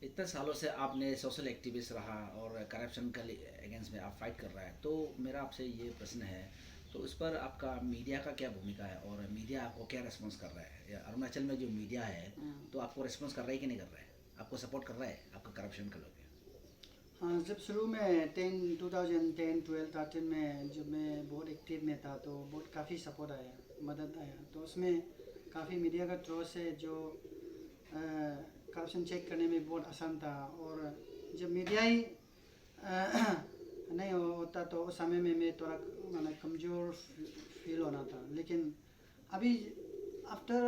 इतने सालों से आपने सोशल एक्टिविस्ट रहा और करप्शन के अगेंस्ट में आप फाइट कर रहा है, तो मेरा आपसे ये प्रश्न है, तो इस पर आपका मीडिया का क्या भूमिका है और मीडिया आपको क्या रिस्पॉन्स कर रहा है? या अरुणाचल में जो मीडिया है तो आपको रिस्पॉन्स कर रहा है कि नहीं कर रहा है, आपको सपोर्ट कर रहा है आपका करप्शन के लोग? हाँ, जब शुरू में 2010 12 13 में जब मैं बहुत एक्टिव में था तो बहुत काफ़ी सपोर्ट आया, मदद आया। तो उसमें काफ़ी मीडिया का थ्रो से जो करप्शन चेक करने में बहुत आसान था। और जब मीडिया ही नहीं होता तो उस समय में मैं थोड़ा मतलब कमज़ोर फील होना था। लेकिन अभी आफ्टर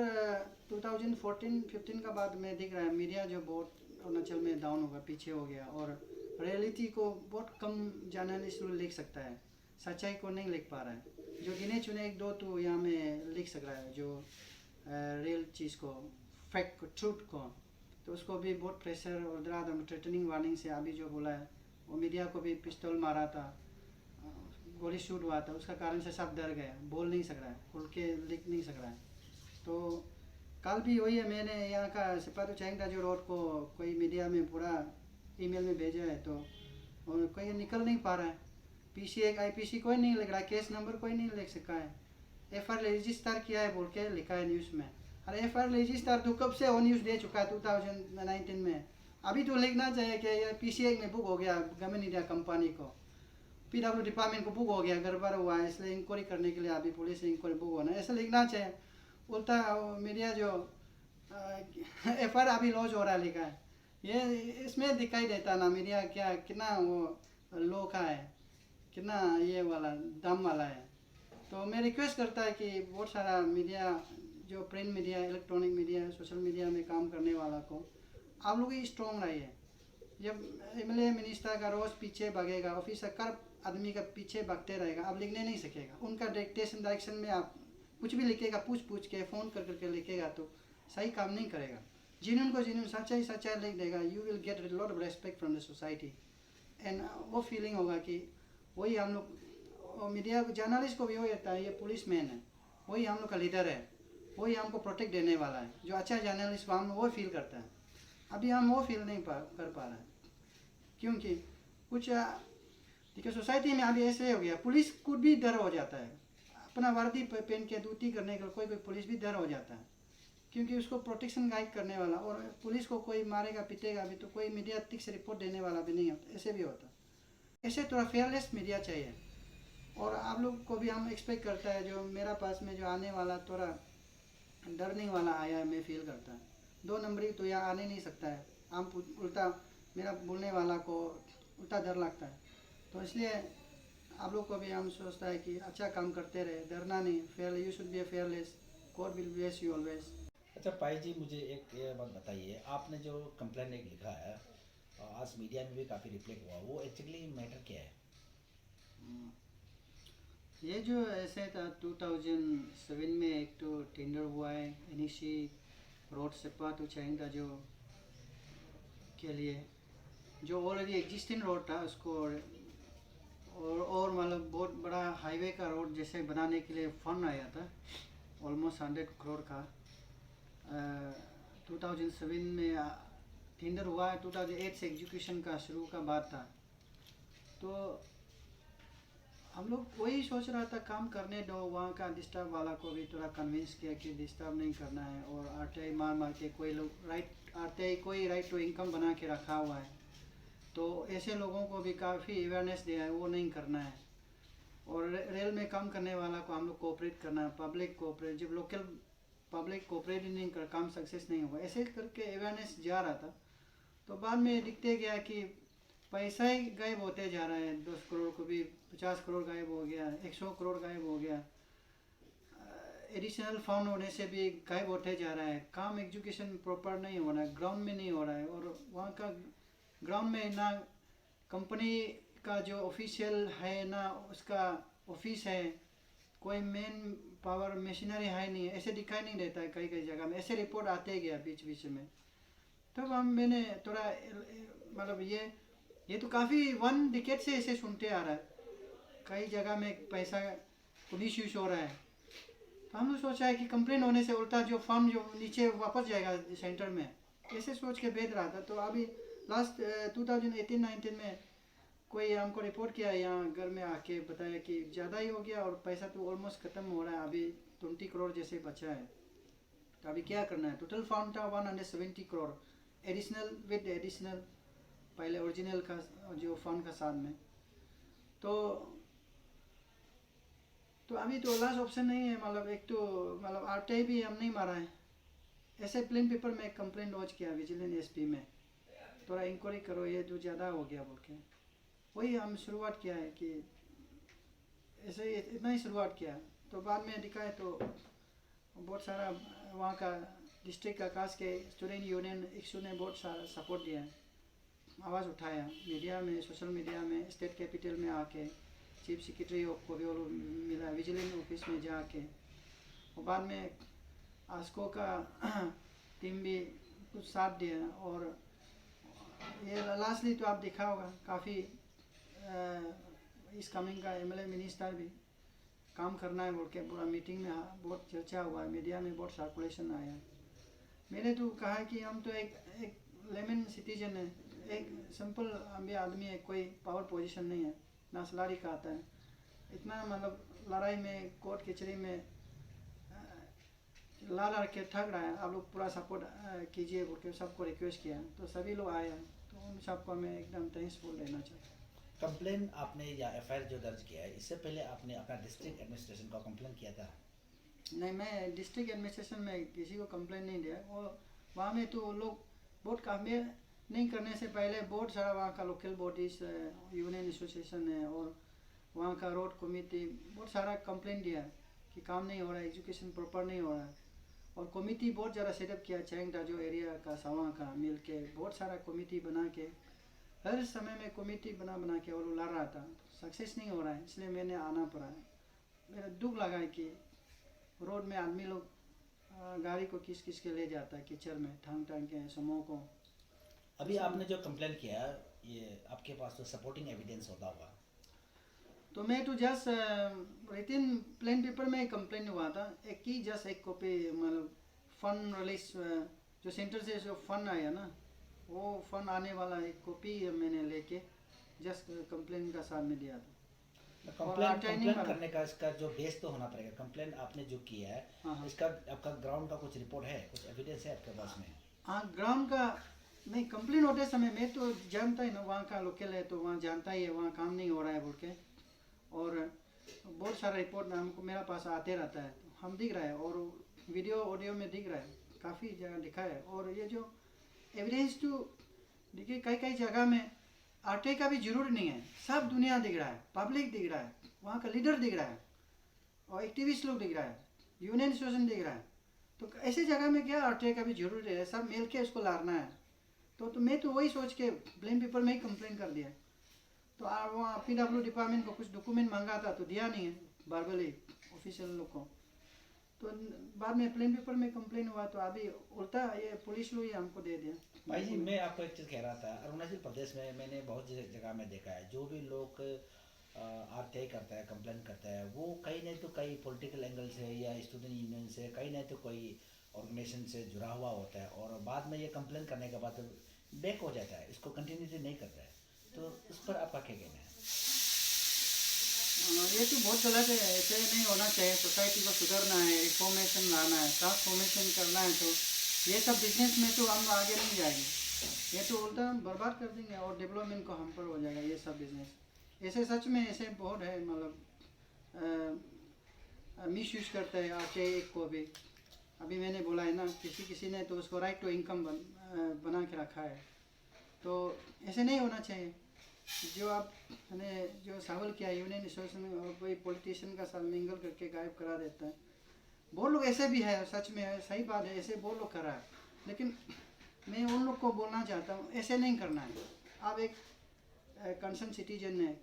2014 15 का बाद में दिख रहा है मीडिया जो बहुत अरुणाचल में डाउन होगा, पीछे हो गया। और रियलिटी को बहुत कम जर्नलिस्ट लिख सकता है, सच्चाई को नहीं लिख पा रहा है। जो गिने चुने एक दो तो यहाँ में लिख सक रहा है, जो रियल चीज़ को, फैक्ट ट्रूथ को। तो उसको भी बहुत प्रेशर और डरा थ्रेटनिंग वार्निंग से अभी जो बोला है, वो मीडिया को भी पिस्तौल मारा था, गोली शूट हुआ था, उसका कारण से सब डर गया, बोल नहीं सक रहा है, खुल के लिख नहीं सक रहा है। तो कल भी वही है, मैंने यहाँ का सिपाही चैंग जो रोड को कोई मीडिया में पूरा ईमेल में भेजा है, तो और कोई निकल नहीं पा रहा है। पीसी एक आईपीसी कोई नहीं लिख रहा है, केस नंबर कोई नहीं लिख सका है। एफआईआर रजिस्टर किया है बोल के लिखा है न्यूज़ में। अरे एफआईआर रजिस्टर तो कब से वो न्यूज़ दे चुका है 2019 में। अभी तो लिखना चाहिए कि ये पीसीए में बुक हो गया गवर्नमेंट इंडिया कंपनी को, पीडब्ल्यू डिपार्टमेंट को बुक हो गया, गड़बड़ हुआ है इसलिए इंक्वायरी करने के लिए अभी पुलिस इंक्वायरी बुक होना है, ऐसा लिखना चाहिए। उल्टा मीडिया जो एफ आई आर अभी लॉन्च हो रहा है लिखा है, ये इसमें दिखाई देता ना मीडिया क्या कितना वो लो का है, कितना ये वाला दम वाला है। तो मैं रिक्वेस्ट करता है कि बहुत सारा मीडिया, जो print media, electronic media, social media में काम करने वाला को, आप लोग ही स्ट्रॉन्ग रहिए। जब एमएलए मिनिस्टर का रोज पीछे भागेगा, ऑफिसर कर आदमी का पीछे भागते रहेगा, अब लिखने नहीं सकेगा। उनका डायरेक्शन में आप कुछ भी लिखेगा, पूछ पूछ के फ़ोन कर करके लिखेगा तो सही काम नहीं करेगा। जिन्होंने को जिन्होंने सच्चाई सच्चाई लिख देगा, you will get lot of respect from the society. And वो फीलिंग होगा कि वही हम लोग, और मीडिया जर्नलिस्ट को भी वही रहता है, ये पुलिस मैन है, वही हम लोग का लीडर है, वही हमको प्रोटेक्ट देने वाला है। जो अच्छा जर्नलिस्ट हम वो फील करता है। अभी हम वो फील नहीं कर पा रहे हैं, क्योंकि कुछ देखिए सोसाइटी में अभी ऐसे हो गया, पुलिस खुद भी डर हो जाता है। अपना वर्दी पहन के ड्यूटी करने का कोई कोई पुलिस भी डर हो जाता है, क्योंकि उसको प्रोटेक्शन गाइड करने वाला, और पुलिस को कोई मारेगा पीटेगा भी तो कोई मीडिया ठीक से रिपोर्ट देने वाला भी नहीं होता, ऐसे भी होता। ऐसे थोड़ा फेयरलेस मीडिया चाहिए। और आप लोग को भी हम एक्सपेक्ट करता है, जो मेरा पास में जो आने वाला थोड़ा डरने वाला आया है, मैं फील करता है। दो नंबरी तो यहाँ आने नहीं सकता है। हम उल्टा मेरा बोलने वाला को उल्टा डर लगता है। तो इसलिए आप लोग को भी हम सोचता है कि अच्छा काम करते रहे, डरना नहीं, fair, you should be A fearless. God will bless you always. अच्छा पाई जी, मुझे एक ये बात बताइए, आपने जो कंप्लेंट एक लिखा है और आज मीडिया में भी काफ़ी रिफ्लेक्ट हुआ, वो एक्चुअली मैटर क्या है? ये जो ऐसे था 2007 में एक तो टेंडर हुआ है एनईसी रोड सेपा तो चाहेंगा जो के लिए, जो ऑलरेडी एग्जिस्टिंग रोड था उसको और मतलब बहुत बड़ा हाईवे का रोड जैसे बनाने के लिए फंड आया था, ऑलमोस्ट 100 करोड़ का। 2007 में टेंडर हुआ है, 2008 से एग्जीक्यूशन का शुरू का बात था। तो हम लोग वही सोच रहा था काम करने दो, वहाँ का डिस्टर्ब वाला को भी थोड़ा कन्विंस किया कि डिस्टर्ब नहीं करना है। और आरटीआई मार मार के कोई लोग राइट, आरटीआई कोई राइट टू इनकम बना के रखा हुआ है, तो ऐसे लोगों को भी काफ़ी अवेयरनेस दिया है, वो नहीं करना है। और रेल में काम करने वाला को हम लोग कोऑपरेट करना है, पब्लिक कोऑपरेट, जब लोकल पब्लिक कोऑपरेट नहीं कर काम सक्सेस नहीं होगा, ऐसे करके अवेयरनेस जा रहा था। तो बाद में दिखते गया कि पैसा ही गायब होते जा रहा है, 10 करोड़ को भी 50 करोड़ गायब हो गया, 100 करोड़ गायब हो गया, एडिशनल फंड होने से भी गायब होते जा रहा है। काम एजुकेशन प्रॉपर नहीं हो रहा है, ग्राउंड में नहीं हो रहा है। और वहाँ का ग्राउंड में ना कंपनी का जो ऑफिशियल है ना उसका ऑफिस है, कोई मेन पावर मशीनरी है नहीं, ऐसे दिखाई नहीं देता है। कई कई जगह में ऐसे रिपोर्ट आते गया बीच बीच में। तब हम मैंने थोड़ा मतलब ये तो काफ़ी 1 डिकेड से ऐसे सुनते आ रहा है, कई जगह में पैसा मिस यूज हो रहा है। तो हमने सोचा है कि कंप्लेन होने से उल्टा जो फंड जो नीचे वापस जाएगा सेंटर में, ऐसे सोच के भेज रहा था। तो अभी लास्ट 2018-19 में कोई हमको रिपोर्ट किया यहाँ घर में आके बताया कि ज़्यादा ही हो गया और पैसा तो ऑलमोस्ट ख़त्म हो रहा है, अभी 20 करोड़ जैसे बचा है। तो अभी क्या करना है? टोटल फाउंड था 170 करोड़ एडिशनल विद एडिशनल पहले ओरिजिनल का जो फंड का साथ में। तो अभी तो लास्ट ऑप्शन नहीं है, मतलब एक तो मतलब आरटीआई भी हम नहीं मारा है। ऐसे प्लेन पेपर में एक कंप्लेंट लॉन्च किया विजिलेंस एसपी में, थोड़ा इंक्वायरी करो ये जो ज़्यादा हो गया बोल के। वही हम शुरुआत किया है कि ऐसे इतना ही शुरुआत किया। तो बाद में दिखा है तो बहुत सारा वहाँ का डिस्ट्रिक्ट आकाश के स्टूडेंट यूनियन इक्शू ने बहुत सारा सपोर्ट दिया है, आवाज़ उठाया मीडिया में, सोशल मीडिया में, स्टेट कैपिटल में आके चीफ सेक्रेटरी को भी वो मिला, विजिलेंस ऑफिस में जाके। और बाद में आस्को का टीम भी कुछ साथ दिया। और ये लास्टली तो आप देखा होगा काफ़ी इस कमिंग का एमएलए मिनिस्टर भी काम करना है बोल के पूरा मीटिंग में बहुत चर्चा हुआ है, मीडिया में बहुत सर्कुलेशन आया है। मैंने तो कहा कि हम तो एक लेमन सिटीजन है, एक सिंपल अभी आदमी है, कोई पावर पोजीशन नहीं है, ना सैलरी का आता है। इतना मतलब लड़ाई में कोर्ट कचहरी में ला ला के थक रहा है, आप लोग पूरा सपोर्ट कीजिए बोल के सबको रिक्वेस्ट किया। तो सभी लोग आए हैं, तो उन सबको मैं एकदम थैंक्सफुल रहना चाहता हूँ। कंप्लेन आपने या एफआईआर जो दर्ज किया है, इससे पहले आपने अपना डिस्ट्रिक्ट एडमिनिस्ट्रेशन का कंप्लेन किया था? नहीं, मैं डिस्ट्रिक्ट एडमिनिस्ट्रेशन में किसी को कंप्लेन नहीं दिया। और वहाँ में तो लोग बहुत काफ़ी नहीं करने से पहले बहुत सारा वहाँ का लोकल बॉडीज यूनियन एसोसिएशन है और वहाँ का रोड कमेटी बहुत सारा कंप्लेन दिया कि काम नहीं हो रहा है, एजुकेशन प्रॉपर नहीं हो रहा है। और कमेटी बहुत ज़्यादा सेटअप किया, चैंग जो एरिया का सावा का मिल के बहुत सारा कमेटी बना के हर समय में कमेटी बना के और लड़ रहा था, सक्सेस नहीं हो रहा है, इसलिए मैंने आना पड़ा है। मेरा दुख लगा है कि रोड में आदमी लोग गाड़ी को किस के ले जाता है कीचड़ में टांग के समूह को। अभी आपने जो कंप्लेन किया है, ये आपके पास तो सपोर्टिंग एविडेंस होता होगा? तो मैं तो जस्ट रिटन प्लेन पेपर में कंप्लेन हुआ था, एक कॉपी मतलब फंड रिलीज जो सेंटर से जो फंड आया ना, वो फंड आने वाला एक कॉपी मैंने लेके जस्ट कंप्लेन का साथ में दिया था। कंप्लेन करने का इसका जो बेस तो होना पड़ेगा। कंप्लेन आपने जो किया है, हाँ हाँ इसका आपका ग्राउंड का कुछ रिपोर्ट है, कुछ एविडेंस है आपके पास में? हाँ, ग्राउंड का नहीं, कंप्लेन होते समय मैं तो जानता ही ना, वहाँ का लोकल है तो वहाँ जानता ही है वहाँ काम नहीं हो रहा है बोल के। और बहुत सारा रिपोर्ट हमको मेरा पास आते रहता है, तो हम दिख रहा है और वीडियो ऑडियो में दिख रहा है, काफ़ी जगह दिखा है। और ये जो एविडेंस तो देखिए कई कई जगह में आरटीआई का भी जरूर नहीं है, सब दुनिया दिख रहा है, पब्लिक दिख रहा है, वहाँ का लीडर दिख रहा है और एक्टिविस्ट लोग दिख रहा है, यूनियन एसोसिएशन दिख रहा है। तो ऐसी जगह में क्या आरटीआई का भी जरूरी है, सब मिल के उसको लड़ना है। तो मैं तो वही सोच के ब्लेम पेपर में ही कंप्लेन कर दिया। तो वहाँ पीडब्ल्यू डिपार्टमेंट को कुछ डॉक्यूमेंट मांगा था तो दिया नहीं है बारबली ऑफिशियल लोग को। तो बाद में प्लेन पेपर में कंप्लेन हुआ तो अभी उल्टा ये पुलिस लोग ही हमको दे दिया। भाई जी, मैं आपको एक चीज़ कह रहा था, अरुणाचल प्रदेश में मैंने बहुत जगह में देखा है, जो भी लोग आरटीआई करता है, कंप्लेन करता है, वो कहीं नहीं तो कहीं पॉलिटिकल एंगल से या स्टूडेंट यूनियन से, कहीं नहीं तो कोई ऑर्गेनाइजेशन से जुड़ा हुआ होता है, और बाद में ये कंप्लेन करने के बाद बैक हो जाता है, इसको कंटिन्यूटी नहीं करता है। तो इस पर आपका क्या कहना है? ये तो बहुत गलत है, ऐसे नहीं होना चाहिए। सोसाइटी को सुधरना है, रिफॉर्मेशन लाना है, ट्रांसफॉर्मेशन करना है, तो ये सब बिजनेस में तो हम आगे नहीं जाएंगे, ये तो उल्टा बर्बाद कर देंगे और डेवलपमेंट को हम पर हो जाएगा ये सब बिजनेस। ऐसे सच में ऐसे बहुत है, मतलब मिस यूज करते हैं आरटीआई को भी। अभी मैंने बोला है ना, किसी ने तो उसको राइट टू इनकम बना के रखा है, तो ऐसे नहीं होना चाहिए। जो आपने जो सवाल किया यूनियन एसोसिएशन और कोई पॉलिटिशियन का साथ मिंगल करके गायब करा देता है, बहुत लोग ऐसे भी है, सच में है, सही बात है, ऐसे बहुत लोग कर रहा है। लेकिन मैं उन लोग को बोलना चाहता हूँ ऐसे नहीं करना है। आप एक कंसर्न सिटीजन है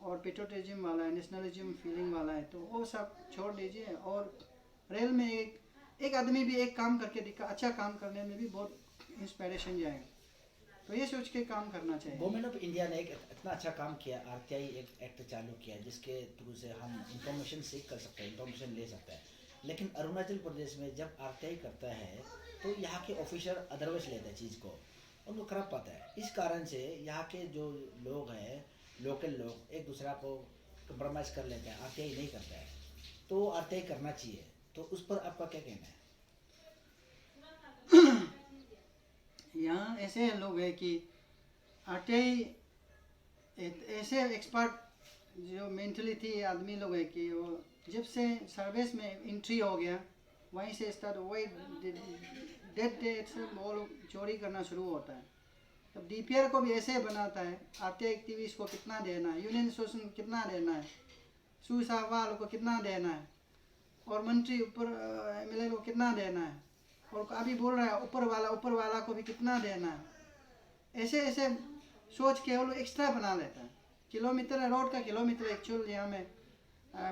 और पेट्रोटिज्म वाला है, नेशनलिज्म फीलिंग वाला है, तो वो सब छोड़ दीजिए। और रेल में एक आदमी भी एक काम करके दिखा, अच्छा काम करने में भी बहुत इंस्पिरेशन जाएगा, तो ये सोच के काम करना चाहिए। गवर्नमेंट ऑफ इंडिया ने एक इतना अच्छा काम किया, आरटीआई एक एक्ट चालू किया जिसके थ्रू से हम इंफॉर्मेशन सीख कर सकते हैं, इंफॉर्मेशन ले सकते हैं। लेकिन अरुणाचल प्रदेश में जब आरटीआई करता है तो यहाँ के ऑफिसर अदरवाइज लेते हैं चीज़ को, उनको खराब पाता है। इस कारण से यहाँ के जो लोग हैं, लोकल लोग एक दूसरा को कंप्रोमाइज़ कर लेते हैं, आरटीआई नहीं करता है। तो आरटीआई करना चाहिए, तो उस पर आपका क्या कहना है? यहाँ ऐसे लोग हैं कि आरटीआई ऐसे एक्सपर्ट जो मेंटलिटी आदमी लोग है कि वो जब से सर्विस में एंट्री हो गया वहीं से स्टार्ट वही डेट डेट से वो लोग चोरी करना शुरू होता है। तब डीपीआर को भी ऐसे बनाता है, आरटीआई एक्टिविस्ट को कितना देना है, यूनियन एसोसिएशन को कितना देना है, सूसाह वालों को कितना देना है, और मंत्री ऊपर एमएलए को कितना देना है, और अभी बोल रहा है ऊपर वाला को भी कितना देना है। ऐसे ऐसे सोच के वो लोग एक्स्ट्रा बना लेता है। किलोमीटर है, रोड का किलोमीटर एक्चुअल यहाँ में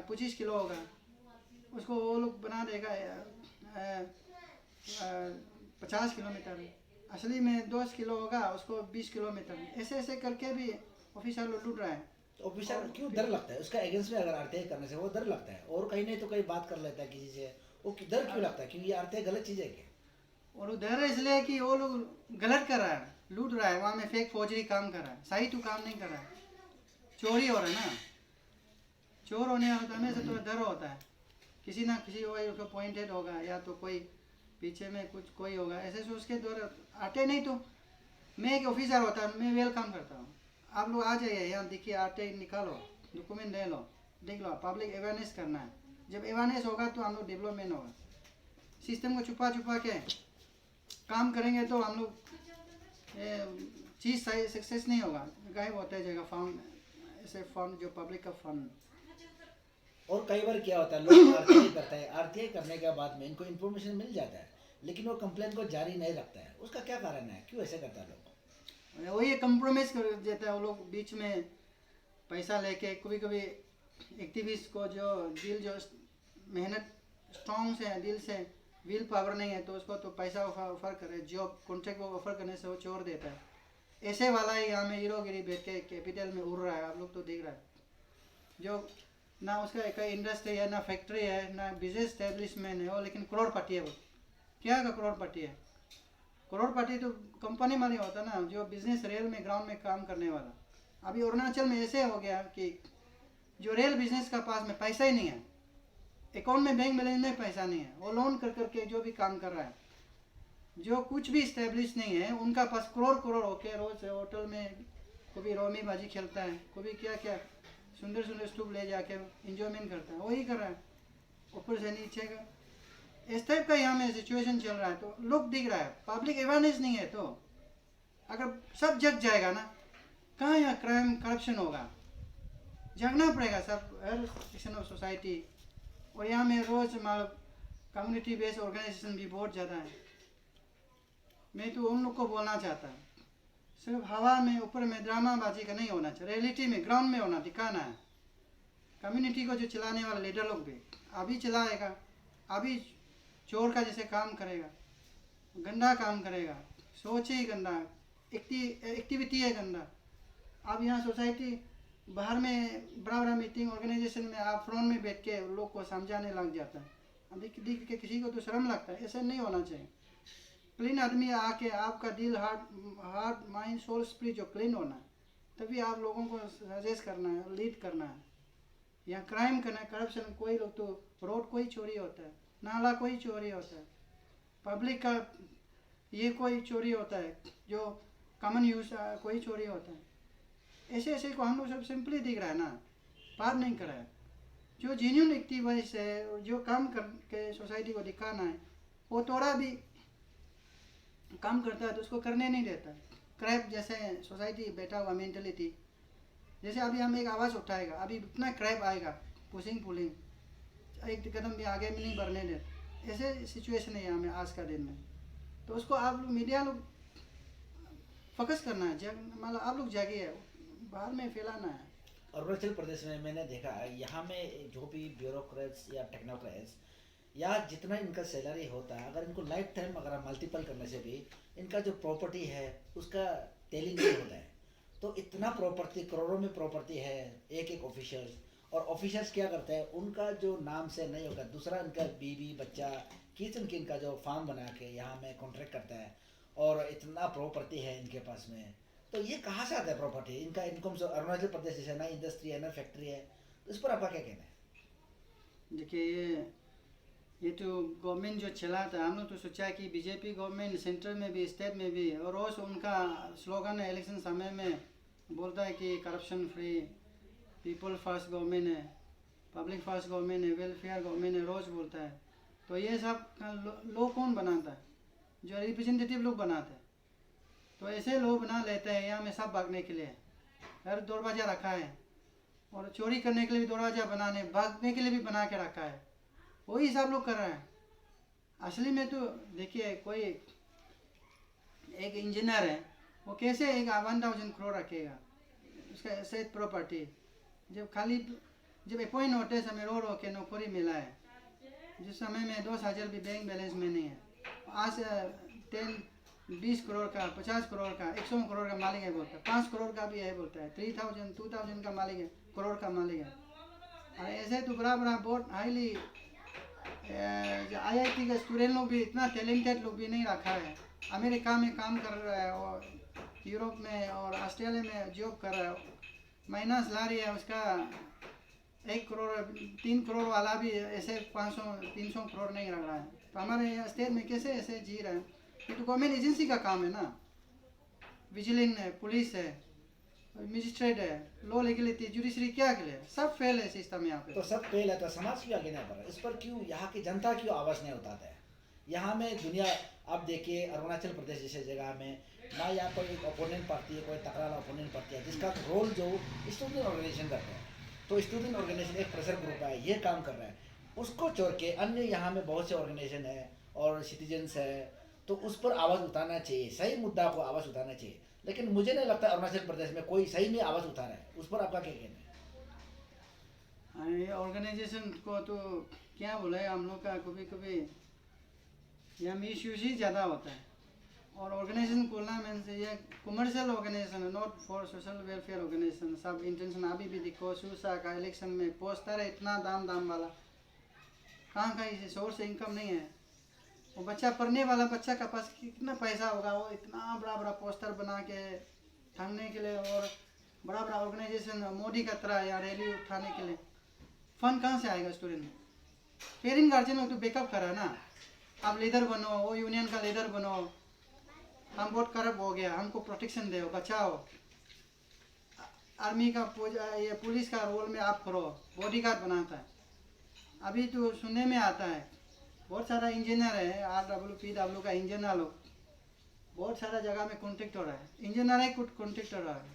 25 किलो होगा, उसको वो लोग बना देगा 50 किलोमीटर, असली में 10 किलो होगा, उसको 20 किलोमीटर। ऐसे ऐसे करके भी ऑफिसर लोग लूट रहा है। तो ऑफिसर क्यों डर लगता है उसका अगेंस्ट में? अगर आरटीआई करने से वो डर लगता है, और कहीं नहीं तो कहीं बात कर लेता है किसी से, वो डर क्यों लगता है? क्योंकि ये आरटीआई गलत चीज़ है क्या? और उधर इसलिए कि वो लोग गलत कर रहा है, लूट रहा है, वहाँ में फेक फौजरी काम कर रहा है, सही तो काम नहीं कर रहा है, चोरी हो रहा है ना। चोर होने वाला तो हमेशा तो डर होता है, किसी ना किसी वही उसका पॉइंटेड होगा, या तो कोई पीछे में कुछ कोई होगा, ऐसे सोच के दौर आते नहीं। तो मैं एक ऑफिसर होता मैं वेलकम करता हूँ, आप लोग आ जाइए यहाँ, देखिए आते निकालो, डॉक्यूमेंट ले लो, देख लो, पब्लिक अवेयरनेस करना है। जब अवेयरनेस होगा तो हम लोग डेवलपमेंट होगा। सिस्टम को छुपा छुपा के काम करेंगे तो हम लोग चीज़ सही सक्सेस नहीं होगा, गायब होता है जगह फंड, ऐसे फंड जो पब्लिक का फंड। और कई बार क्या होता है, लोग आरटीआई करता है, आरटीआई करने के बाद में इनको इन्फॉर्मेशन मिल जाता है, लेकिन वो कंप्लेन को जारी नहीं रखता है। उसका क्या कारण है, क्यों ऐसे करता है लोग? वही कंप्रोमाइज़ कर देता है वो लोग, बीच में पैसा लेके। कभी कभी एक्टिविस्ट को जो दिल जो मेहनत स्ट्रॉन्ग से है, दिल से विल पावर नहीं है, तो उसको तो पैसा ऑफर करे, जॉब कॉन्ट्रैक्ट को ऑफर करने से वो छोड़ देता है। ऐसे वाला ही यहाँ में हीरोगिरी बैठ के कैपिटल में उड़ रहा है, आप लोग तो देख रहा है। जो ना उसका कोई इंडस्ट्री है, ना फैक्ट्री है, ना बिजनेस स्टैब्लिशमेंट है, वो लेकिन करोड़पति है। वो क्या का करोड़पति है? करोड़पति तो कंपनी में नहीं होता ना, जो बिजनेस रेल में ग्राउंड में काम करने वाला। अभी अरुणाचल में ऐसे हो गया कि जो रेल बिजनेस का पास में पैसा ही नहीं है, अकाउंट में बैंक बैलेंस में पैसा नहीं है, वो लोन कर करके जो भी काम कर रहा है, जो कुछ भी स्टैब्लिश नहीं है, उनका पास करोड़ करोड़ होके रोज होटल में कभी रोमी बाजी खेलता है, कभी क्या क्या सुंदर सुंदर स्टूप ले जाके इंजॉयमेंट करता है, वही कर रहा है ऊपर से नीचे का। इस टाइप का यहाँ में सिचुएशन चल रहा है, तो लोग दिख रहा है, पब्लिक अवेयरनेस नहीं है। तो अगर सब जग जाएगा ना, कहाँ यहाँ क्राइम करप्शन होगा? जगना पड़ेगा सब, हर सेक्शन ऑफ सोसाइटी। और यहाँ में रोज मतलब कम्युनिटी बेस्ड ऑर्गेनाइजेशन भी बहुत ज़्यादा है। मैं तो उन लोग को बोलना चाहता हूँ, सिर्फ हवा में ऊपर में ड्रामाबाजी का नहीं होना चाहिए, रियलिटी में ग्राउंड में होना दिखाना है। कम्युनिटी को जो चलाने वाला लीडर लोग भी अभी चलाएगा, अभी चोर का जैसे काम करेगा, गंदा काम करेगा, सोच ही गंदा, एक्टिविटी है गंदा। अब यहाँ सोसाइटी बाहर में बड़ा बड़ा मीटिंग ऑर्गेनाइजेशन में आप फ्रंट में बैठ के लोग को समझाने लग जाता है, अब देख के किसी को तो शर्म लगता है। ऐसा नहीं होना चाहिए। क्लीन आदमी आके आपका दिल हार्ट माइंड सोल स्पिरिट जो क्लीन होना है, तभी आप लोगों को सजेस्ट करना है, लीड करना है। यहाँ क्राइम करना है, करप्शन, कोई लोग तो रोड कोई चोरी होता है, नाला कोई चोरी होता है, पब्लिक का ये कोई चोरी होता है, जो कॉमन यूज कोई चोरी होता है। ऐसे ऐसे को हम लोग सब सिंपली दिख रहा है ना, बात नहीं कर रहा है। जो जेन्यून एक्टिविस्ट है, जो काम करके सोसाइटी को दिखाना है, वो थोड़ा भी काम करता है तो उसको करने नहीं देता। क्रैप जैसे सोसाइटी बैठा हुआ मेंटलिटी, जैसे अभी हम एक आवाज़ उठाएगा, अभी इतना क्रैप आएगा, पुशिंग पुलिंग, एक कदम भी आगे में नहीं बढ़ने देते। ऐसे सिचुएशन है यहाँ में आज का दिन में। तो उसको आप लोग मीडिया लोग फोकस करना है, मतलब आप लोग जागिए, बाहर में फैलाना है। अरुणाचल प्रदेश में मैंने देखा है, यहाँ में जो भी ब्यूरोक्रेट्स या टेक्नोक्रेट्स, या जितना इनका सैलरी होता है, अगर इनको लाइफ टाइम अगर मल्टीपल करने से भी इनका जो प्रॉपर्टी है उसका टेलिंग नहीं होता है। तो इतना प्रॉपर्टी, करोड़ों में प्रॉपर्टी है एक एक ऑफिसर्स, और ऑफिसर्स क्या करते हैं, उनका जो नाम से नहीं होगा, दूसरा इनका बीवी बच्चा किचन किंग का जो फार्म बना के यहाँ में कॉन्ट्रैक्ट करता है और इतना प्रॉपर्टी है इनके पास में, तो ये कहाँ से आता है प्रॉपर्टी? इनका इनकम अरुणाचल प्रदेश जैसे ना इंडस्ट्री है ना फैक्ट्री है, तो इस पर आपका क्या कहना है? देखिए ये तो गवर्नमेंट जो चलाता है, हम लोग तो सोचा कि बीजेपी गवर्नमेंट सेंटर में भी स्टेट में भी, और रोज़ उनका स्लोगन है इलेक्शन समय में, बोलता है कि corruption free, people first government है, पब्लिक फर्स्ट गवर्नमेंट है, वेलफेयर गवर्नमेंट है, रोज़ बोलता है। तो ये सब लोग कौन बनाता है? जो रिप्रेजेंटेटिव लोग बनाते हैं। तो ऐसे लोग बना लेते हैं यहाँ में सब भागने के लिए, हर दरवाजा रखा है, और चोरी करने के लिए भी दरवाजा बनाने, भागने के लिए भी बना के रखा है, वही सब लोग कर रहे हैं। असली में तो देखिए कोई एक इंजीनियर है, वो कैसे एक 1000 करोड़ रखेगा उसका एसेट प्रॉपर्टी, जब खाली जब अपॉइंट होते समय रो के नौकरी मिला है, जिस समय में 10,000 भी बैंक बैलेंस में नहीं है, आज 20 करोड़ का, 50 करोड़ का, 100 करोड़ का मालिक है बोलता है, 5 करोड़ का भी है बोलता है, 2000 का मालिक है, करोड़ का मालिक है। और ऐसे तो बड़ा बड़ा बहुत हाईली IIT का स्टूडेंट लोग भी, इतना टैलेंटेड लोग भी नहीं रखा है। अमेरिका में काम कर रहा है और यूरोप में और ऑस्ट्रेलिया में जॉब कर रहा है, महीना सैलरी है उसका 1 करोड़, 3 करोड़ वाला भी ऐसे 500-300 करोड़ नहीं रख रहा है। तो हमारे यहाँ स्टेट में कैसे ऐसे जी रहे हैं? ये तो गवर्नमेंट एजेंसी का काम है ना, विजिलेंस है, पुलिस है, मजिस्ट्रेट है, लॉ लेगलिटी, जुडिशरी, क्या के लिए सब फेल है सिस्टम यहाँ पे। तो सब फेल है, तो समाज क्यों आगे नहीं बढ़ रहा? इस पर क्यों यहाँ की जनता क्यों आवाज़ नहीं उठाता है? यहाँ में दुनिया, आप देखिए अरुणाचल प्रदेश जैसे जगह में ना यहाँ पर एक ओपोनेंट पार्टी है, कोई तकरार ओपोनेंट पार्टी है, जिसका रोल जो स्टूडेंट ऑर्गेनाइजेशन करते हैं, तो स्टूडेंट ऑर्गेनाइजेशन एक प्रेशर ग्रुप है, ये काम कर रहा है, उसको छोड़ के अन्य यहाँ में बहुत से ऑर्गेनाइजेशन है और सिटीजन्स है, तो उस पर आवाज़ उठाना चाहिए, सही मुद्दा को आवाज़ उठाना चाहिए। लेकिन मुझे नहीं लगता अरुणाचल प्रदेश में कोई सही में आवाज़ उठा रहा है। उस पर आपका क्या कहना है? ऑर्गेनाइजेशन को तो क्या बोले हम लोग का, कभी कभी यहाँ मिस यूज ही ज़्यादा होता है, और ऑर्गेनाइजेशन खोलना मीन्स ये कमर्शियल ऑर्गेनाइजेशन है, not for social welfare organisation. सब इंटेंशन अभी भी देखो, सूसा का इलेक्शन में पोस्टर है इतना दाम वाला, कहाँ का इसे सोर्स इंकम नहीं है। वो बच्चा पढ़ने वाला बच्चा का पास कितना पैसा होगा, वो इतना बड़ा बड़ा पोस्टर बना के टांगने के लिए, और बड़ा बड़ा ऑर्गेनाइजेशन मोदी का तरह या रैली उठाने के लिए फंड कहाँ से आएगा स्टूडेंट में? पेरेंट गार्जियन लोग तो बैकअप करा ना, आप लीडर बनो, वो यूनियन का लीडर बनो, हम बहुत करप्ट हो गया, हमको प्रोटेक्शन दो, बचाओ, आर्मी का ये पुलिस का रोल में आप करो, बॉडीगार्ड बनाता है। अभी तो सुनने में आता है बहुत सारा इंजीनियर है, RWPW का इंजीनियर लोग बहुत सारा जगह में कॉन्ट्रैक्ट हो रहा है, इंजीनियर ही कुछ कॉन्ट्रैक्ट हो रहा है।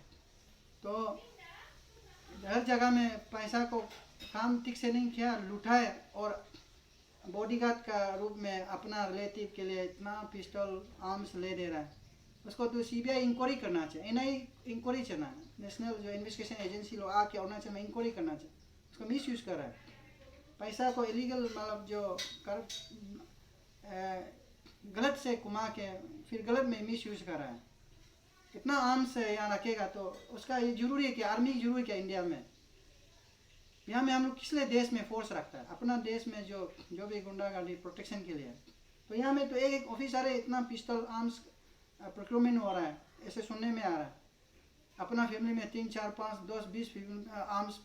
तो हर जगह में पैसा को काम ठीक से नहीं किया, लुटाए, और बॉडीगार्ड का रूप में अपना रिलेटिव के लिए इतना पिस्टल आर्म्स ले दे रहा है। उसको तो CBI इंक्वायरी करना चाहिए, NIA इंक्वायरी करना है, नेशनल जो इन्वेस्टिगेशन एजेंसी लोग आके अरुणाचल में इंक्वायरी करना चाहिए। उसको मिस यूज़ कर रहा है पैसा को, इलीगल मतलब जो कर गलत से घुमा के फिर गलत में मिस यूज़ कर रहा है। कितना आर्म्स यहाँ रखेगा, तो उसका ये जरूरी है कि आर्मी जरूरी क्या इंडिया में? यहाँ में हम लोग किस लिए देश में फोर्स रखता है? अपना देश में जो भी गुंडागर्दी प्रोटेक्शन के लिए। तो यहाँ में तो एक ऑफिसर है, इतना पिस्टल आर्म्स प्रोक्योरमेंट हो रहा है, ऐसे सुनने में आ रहा है। अपना फैमिली में 3, 4, 5, 10, 20 आर्म्स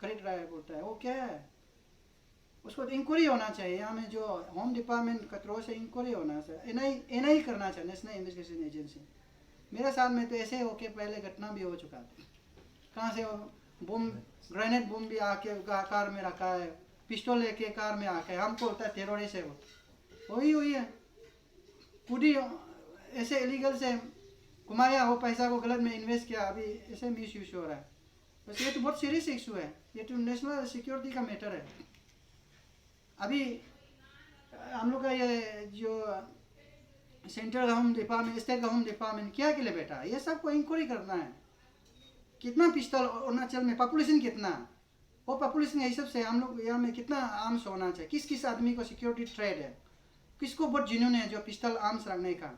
खरीद रहा है, बोलता है वो क्या है? उसको तो इंक्वायरी होना चाहिए। यहाँ में जो होम डिपार्टमेंट का थ्रो से इंक्वायरी होना चाहिए, NIA करना चाहिए, नेशनल इन्वेस्टिगेशन एजेंसी। मेरे साथ में तो ऐसे होके पहले घटना भी हो चुका था, कहाँ से बम, ग्रेनेड बम भी आके कार में रखा है, पिस्टल लेके कार में आके, हमको होता है टेररिस्ट है, वो वही है, खुद ही ऐसे इलीगल से घुमाया, वो पैसा को गलत में इन्वेस्ट किया, अभी ऐसे मिस यूज हो रहा है। बस ये तो बहुत सीरियस इशू है, ये तो नेशनल सिक्योरिटी का मैटर है। अभी हम लोग का ये जो central government department, state government department क्या के लिए बैठा? ये सब को इंक्वायरी करना है। कितना पिस्टल अरुणाचल में, पॉपुलेशन कितना, वो पॉपुलेशन के हिसाब से हम लोग यहाँ में कितना आर्म्स होना चाहिए, किस किस आदमी को सिक्योरिटी थ्रेट है, किसको बहुत जिन्होंने है जो पिस्टल आर्म्स रखने का,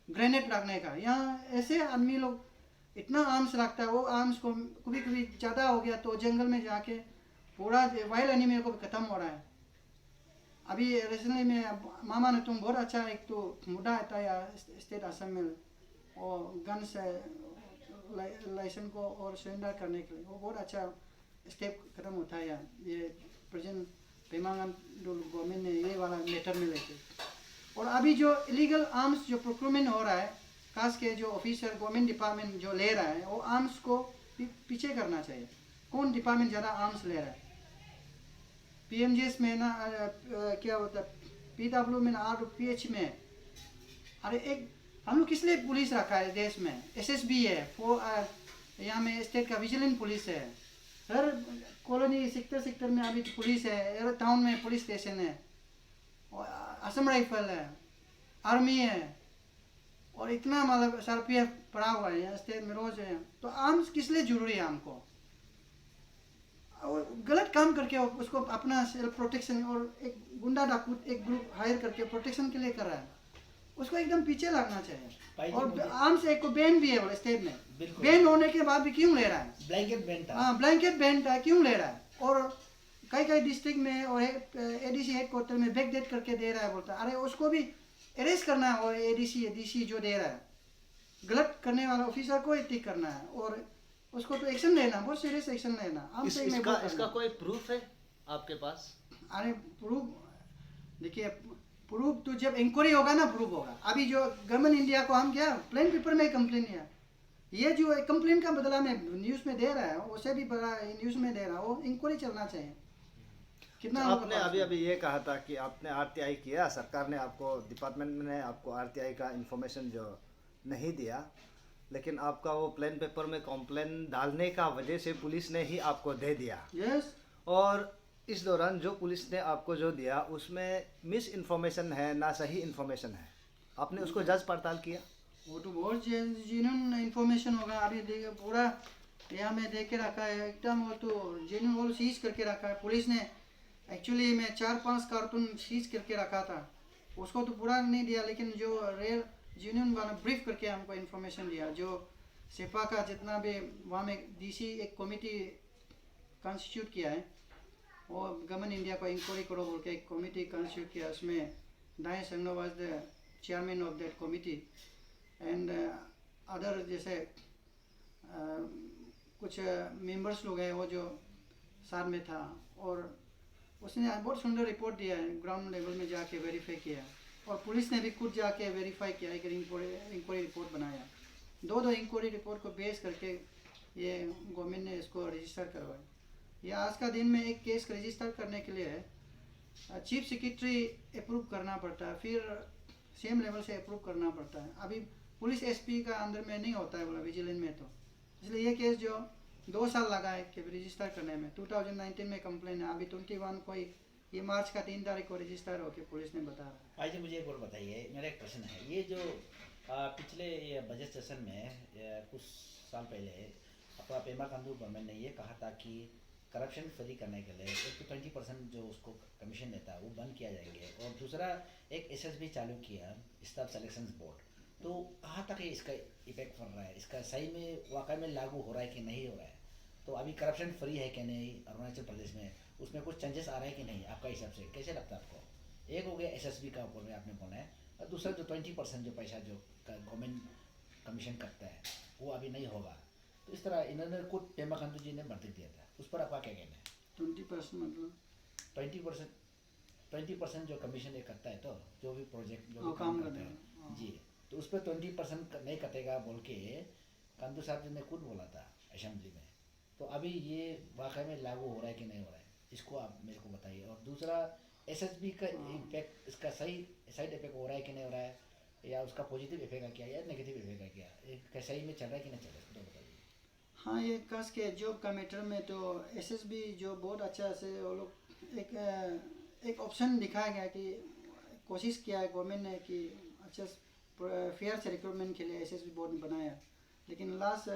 ग्रेनेड रखने का। यहाँ ऐसे आदमी लोग इतना आर्म्स रखता है, वो आर्म्स को कभी कभी ज़्यादा हो गया तो जंगल में जाके पूरा वाइल्ड एनिमल को खत्म हो रहा है। अभी रिसेंटली में मामा ने तुम बहुत अच्छा एक तो मुद्दा था या स्टेट असम में और गन से लाइसेंस को और सरेंडर करने के लिए वो बहुत अच्छा स्टेप कदम उठाया ये प्रेजेंट पेमा खांडू गवर्नमेंट ने ये वाला मैटर में लेके। और अभी जो इलीगल आर्म्स जो प्रोक्योरमेंट हो रहा है खास के जो ऑफिसर गवर्नमेंट डिपार्टमेंट जो ले रहा है वो आर्म्स को पीछे करना चाहिए। कौन डिपार्टमेंट ज़्यादा आर्म्स ले रहा है? पीएमजीएस में ना क्या होता है पीडब्ल्यू में ना आरपीएच में। अरे एक हम लोग किस लिए पुलिस रखा है देश में? एसएसबी है यहाँ में स्टेट का विजिलेंस पुलिस है, हर कॉलोनी सेक्टर में अभी पुलिस है, हर टाउन में पुलिस स्टेशन है, और असम राइफल है, आर्मी है, और इतना मतलब सीआरपीएफ पड़ा हुआ है स्टेट में रोज है। तो आर्म्स किस लिए जरूरी है हमको? गलत काम करके उसको अपना सेल्फ प्रोटेक्शन और एक गुंडा डाकू एक ग्रुप हायर करके प्रोटेक्शन के लिए कर रहा है, उसको एकदम पीछे लगना चाहिए। और आर्म्स एक को बैन भी है बोले स्टेट में, बैन होने के बाद भी क्यों ले रहा है? ब्लैंकेट बैन था। हाँ ब्लैंकेट बैन था, क्यों ले रहा है? और कई डिस्ट्रिक्ट में और एडीसी हेडक्वार्टर में बैक डेट करके दे रहा है, बोलता है अरे उसको भी अरेस्ट करना है। और एडीसी जो दे रहा है गलत करने वाला ऑफिसर को ठीक करना है और उसको तो एक्शन लेना, बहुत सीरियस एक्शन लेना। इसका कोई प्रूफ है आपके पास? अरे प्रूफ देखिए, प्रूफ तो जब इंक्वायरी होगा ना प्रूफ होगा। अभी जो गवर्नमेंट इंडिया को हम क्या प्लेन पेपर में कंप्लेन है, ये जो कंप्लेन का बदला में न्यूज़ में दे रहा है उसे भी बड़ा न्यूज़ में दे रहा है, वो इंक्वायरी चलना चाहिए। कितना आपने अभी ये कहा था कि आपने आरटीआई किया, सरकार ने आपको डिपार्टमेंट ने आपको आरटीआई का इंफॉर्मेशन जो नहीं दिया, लेकिन आपका वो प्लेन पेपर में कंप्लेन डालने का वजह से पुलिस ने ही आपको दे दिया। यस। और इस दौरान जो पुलिस ने आपको जो दिया उसमें मिस इन्फॉर्मेशन है ना सही इन्फॉर्मेशन है, आपने उसको जांच पड़ताल किया? वो तो बहुत जेन्युइन इन्फॉर्मेशन होगा। अभी देखिए पूरा यहाँ में देख के रखा है एकदम, वो तो जेन्युइन वो सीज करके रखा है पुलिस ने। एक्चुअली में 4-5 कार्टून सीज करके रखा था, उसको तो पूरा नहीं दिया, लेकिन जो रेयर जेन्युइन वाला ब्रीफ करके हमको इन्फॉर्मेशन दिया। जो सेपा का जितना भी वहाँ में डीसी एक कमेटी कॉन्स्टिट्यूट किया है, वो गवर्नमेंट इंडिया को इंक्वायरी करो बोल के एक कमेटी कॉन्स्टिट्यूट किया, उसमें दाएं संगनो was the chairman of that committee and other जैसे कुछ मेंबर्स लोग हैं वो जो साथ में था। और उसने बहुत सुंदर रिपोर्ट दिया है, ग्राउंड लेवल में जाके वेरीफाई किया, और पुलिस ने भी खुद जाके वेरीफाई किया, एक इंक्वायरी रिपोर्ट बनाया। दो इंक्वायरी रिपोर्ट को बेस करके ये गवर्नमेंट ने इसको रजिस्टर करवाया। ये आज का दिन में एक केस रजिस्टर करने के लिए चीफ सेक्रेटरी अप्रूव करना पड़ता है, फिर सेम लेवल से अप्रूव करना पड़ता है। अभी पुलिस एसपी का अंदर में नहीं होता है बोला विजिलेंस में, तो इसलिए ये केस जो 2 साल लगा है कि रजिस्टर करने में। 2019 में कंप्लेन है, अभी 21 को ये मार्च का 3 तारीख को रजिस्टर हो के पुलिस ने बता रहा है। भाई जी मुझे एक और बताइए, मेरा एक प्रश्न है, ये जो पिछले ये बजट सेशन में कुछ साल पहले अपना पेमा खांडू गवर्नमेंट ने ये कहा था कि करप्शन फ्री करने के लिए एक तो 20% जो उसको कमीशन देता है वो बंद किया जाएंगे, और दूसरा एक एसएसबी चालू किया स्टाफ सिलेक्शन बोर्ड। तो कहाँ तक इसका इफेक्ट पड़ रहा है, इसका सही में वाकई में लागू हो रहा है कि नहीं हो रहा है? तो अभी करप्शन फ्री है कि नहीं अरुणाचल प्रदेश में, उसमें कुछ चेंजेस आ रहे हैं कि नहीं आपका हिसाब से कैसे लगता है आपको? एक हो गया एसएसबी का ऊपर में आपने बोला है, और दूसरा जो 20% जो पैसा जो गवर्नमेंट कमीशन करता है वो अभी नहीं होगा। तो इस तरह इन्होंने खुद पेमा खांडू जी ने बंद दिया था, उस पर आपका क्या कहना है? 20% मतलब 20% जो कमीशन ये करता है, तो जो भी प्रोजेक्ट जो भी काम करता है जी, तो उस पर 20% नहीं कटेगा बोल के खांडू साहब जी ने खुद बोला था असेंबली में। तो अभी ये वाकई में लागू हो रहा है कि नहीं हो रहा है, इसको आप मेरे को बताइए। और दूसरा एसएसबी का इम्पैक्ट, इसका सही साइड इफेक्ट हो रहा है कि नहीं हो रहा है, या उसका पॉजिटिव इफेक्ट है क्या या नेगेटिव इफेक्ट है क्या, सही में चल रहा है कि नहीं चल रहा है, तो बताइए। हाँ, ये खास के जॉब का मैटर में तो एसएसबी जो बहुत अच्छा से वो लोग एक ऑप्शन दिखाया गया कि कोशिश किया है गवर्नमेंट ने कि अच्छा फेयर से रिक्रूटमेंट के लिए एसएसबी बोर्ड बनाया, लेकिन लास्ट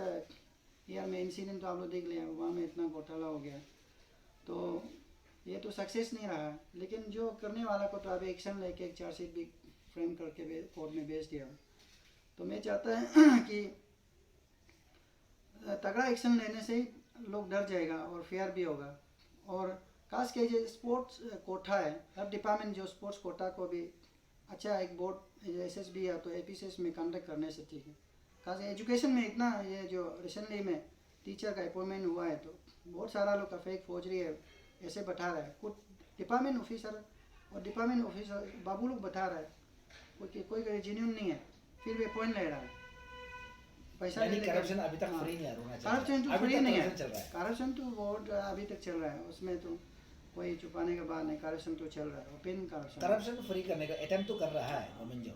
ईयर में इंसिडेंट तो आप लोग देख लिया, वहाँ में इतना घोटाला हो गया, तो ये तो सक्सेस नहीं रहा। लेकिन जो करने वाला को तो अभी एक्शन लेके एक चार्जशीट भी फ्रेम करके कोर्ट में भेज दिया। तो मैं चाहता है कि तगड़ा एक्शन लेने से ही लोग डर जाएगा और फेयर भी होगा। और खास के जो स्पोर्ट्स कोटा है, हर डिपार्टमेंट जो स्पोर्ट्स कोटा को भी अच्छा एक बोर्ड एसएसबी या तो एपीसीएस में कंडक्ट करने से ठीक है। खास एजुकेशन में इतना ये जो रिसेंटली में टीचर का अपॉइंटमेंट हुआ है तो बहुत सारा लोग का फेक फौजरी है ऐसे बता रहा है। कुछ डिपार्टमेंट ऑफिसर और डिपार्टमेंट ऑफिसर बाबू लोग बता रहा है कोई जेन्यून नहीं है, फिर भी अपॉइंट ले रहा है पैसा यानी लेने का। करप्शन अभी तक हाँ। फ्री नहीं है, होना चाहिए। करप्शन तो अभी फ्री तक नहीं है, corruption चल रहा है। करप्शन तो बहुत अभी तक चल रहा है, उसमें तो कोई छुपाने का बात नहीं, करप्शन तो चल रहा है, ओपन करप्शन। करप्शन फ्री करने का अटेम्प्ट तो कर रहा है मोमिन जो।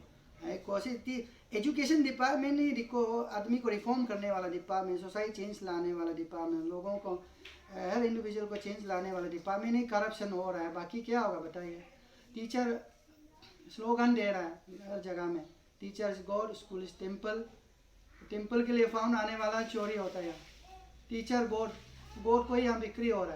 एक कोशिश थी, एजुकेशन डिपार्टमेंट ही देखो आदमी को रिफॉर्म करने वाला डिपार्टमेंट, सोसाइटी चेंज लाने वाला डिपार्टमेंट, लोगों को हर इंडिविजुअल को चेंज लाने वाला डिपार्टमेंट ही करप्शन हो रहा है। बाकी क्या होगा बताइए। टीचर स्लोगन दे रहा है हर जगह में, teacher is God, school is temple, temple के लिए फाउंड आने वाला चोरी होता है। टीचर गॉड, गॉड को ही यहाँ बिक्री हो रहा है।